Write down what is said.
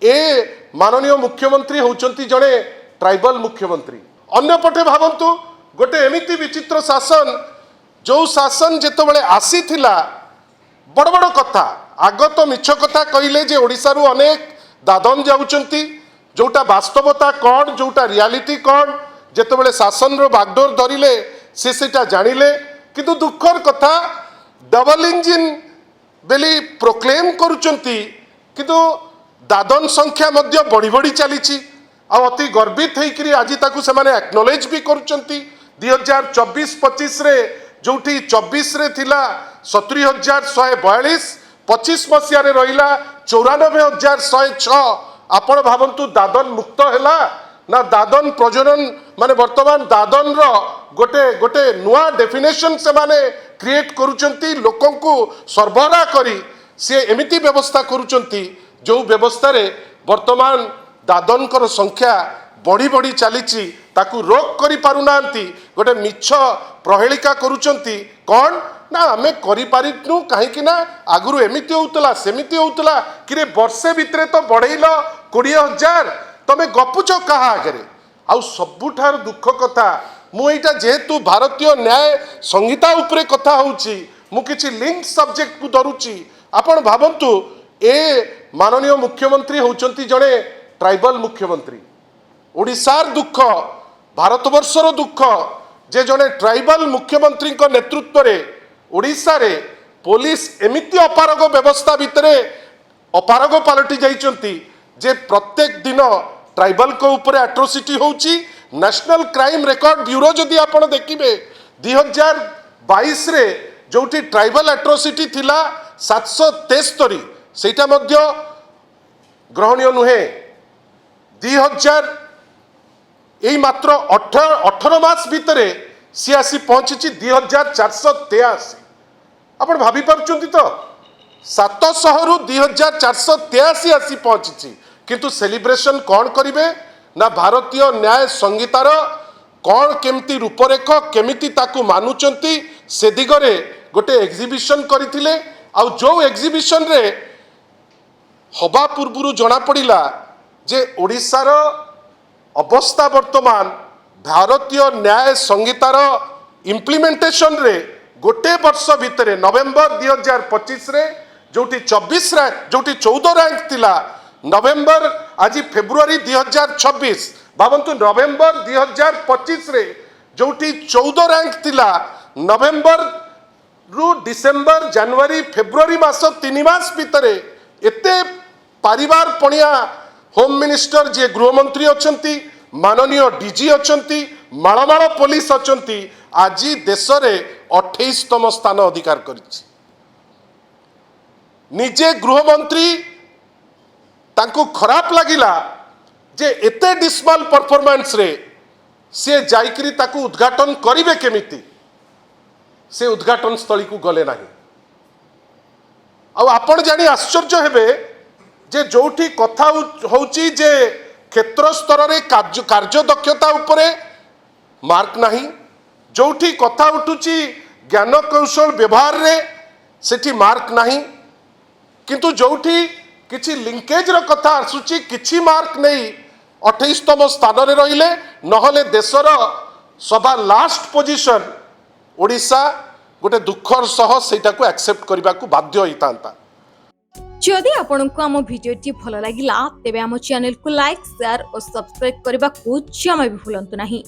ए माननीय मुख्यमंत्री होउचंती जड़े ट्राइबल मुख्यमंत्री अन्यपटे भावंतु गोटे एमिति विचित्र शासन जो शासन जेतो बड़े आसी थिला बड़ बड़ कथा आग तो मिछ कथा कहले जे ओडिसा रु अनेक दादन जाउचंती जोटा वास्तवता कौन जोटा रियालिटी कौन जेतो बड़े शासन रो बागडोर धरिले से सेटा जानिले किंतु दुखर कथा डबल इंजिन बेली प्रोक्लेम करुचंती किंतु दादन संख्या मध्य बढ़ी बढ़ी चली अति गर्वित होकर आज ताकू से एक्नोलेज भी करुचंती 2024-25 रे जोठी 24 रे थिला 70,142 25 मसीह रे रहिला 94,106 आपण भावंतु दादन मुक्त हैला ना दादन प्रजनन माने वर्तमान दादन रो गोटे गोटे नुआ डेफिनेशन से माने क्रिएट करुचंती लोकन को सरबरा करी से एमिति व्यवस्था करुचंती जो व्यवस्था रे वर्तमान दादन कर संख्या बढ़ी बढ़ी चली ताकू रोक करि पारुनांती गोटे मिछ प्रहेलिका करुचंती कौन ना आमे करि पारिनु काहेकि ना आगुरु एमिति होउतला सेमिति होउतला किरे वर्षे भितरे तो बढ़ेइल 20,000 तमे गपुच कहा आगे आउ सबुठार दुख कथा मु एटा जेहेतु भारतीय न्याय संहिता उपरे कथा होउची मु किछि लिंक सब्जेक्ट को धरुची आपण भावंतु ए माननीय मुख्यमंत्री होउचंती जड़े ट्राइबल मुख्यमंत्री ओडिशार दुख भारतवर्षर दुख जे जड़े ट्राइबल मुख्यमंत्री नेतृत्व रे ओडिशा रे पुलिस एमिति अपारग व्यवस्था भितरे अपारग पलटि जाइचंती जे प्रत्येक दिन ट्राइबल को ऊपर एट्रोसिटी होउची नेशनल क्राइम रिकॉर्ड ब्यूरो जदि आपण देखिबे 2022 रे जोठी ट्राइबल एट्रोसिटी थिला 773 सेटा मध्य ग्रहणीय नुहे 2000 यही मात्र 18 मास भितरे सी आसी पहुंची 2,483 आपण भाभी पारुचंती तो 700 रु 2,483 आसी पहुंची किंतु सेलिब्रेशन कौन करिवे ना भारतीय न्याय संहितार कौन केमती रूपरेख केमिति ताकू मानुचंती से दिगरे गोटे एग्जिबिशन करथिले आ जो एग्जिबिशन रे हवा पूर्व जना पड़ा जे ओडिशार अवस्था वर्तमान भारतीय न्याय संहितार इम्प्लीमेंटेशन रे गोटे वर्ष भितर नवेम्बर 2025 रे जोटी 24 रैंक जोटी 14 रैंक थिला नवेम्बर आज फेब्रुआरी 2026 भावंतु नवेम्बर 2025 रे जोटी 14 रैंक थिला नवेम्बर रु डिसेम्बर जनवरी फेब्रुआरी मास 3 मास भितर एते परिवार पणिया होम मिनिस्टर जे गृहमंत्री अछंती माननीय डीजी अछंती माळमाळ पुलिस अछंती आज देश रे 28तम स्थान अधिकार करिछि निजे गृहमंत्री तांको खराब लागिला जे एते डिस्माल परफॉर्मेंस रे से जाइकरी ताकू उद्घाटन करिवे केमिति से उद्घाटन स्थली को गले नाही आ आपण जानी आश्चर्य हेबे जे जोठी कथा होची जे क्षेत्र स्तर रे कार्य दक्षता उपरे मार्क नाही जोठी कथा उठुची ज्ञान कौशल व्यवहार रे सेठी मार्क नाही किंतु जोठी किछि लिंकेज रो कथा आसुची किछि मार्क नहीं 28तम स्थान रे रहिले नहले देशर सभा लास्ट पोजीशन ओडिशा गोटे दुखर सह सेटा को एक्सेप्ट करबा को बाध्य होइतांता जदि आपंक आम भिडी भल लगा तेब आम चैनल को लाइक शेयर और सब्सक्राइब करने को जमा भी भूलु नहीं।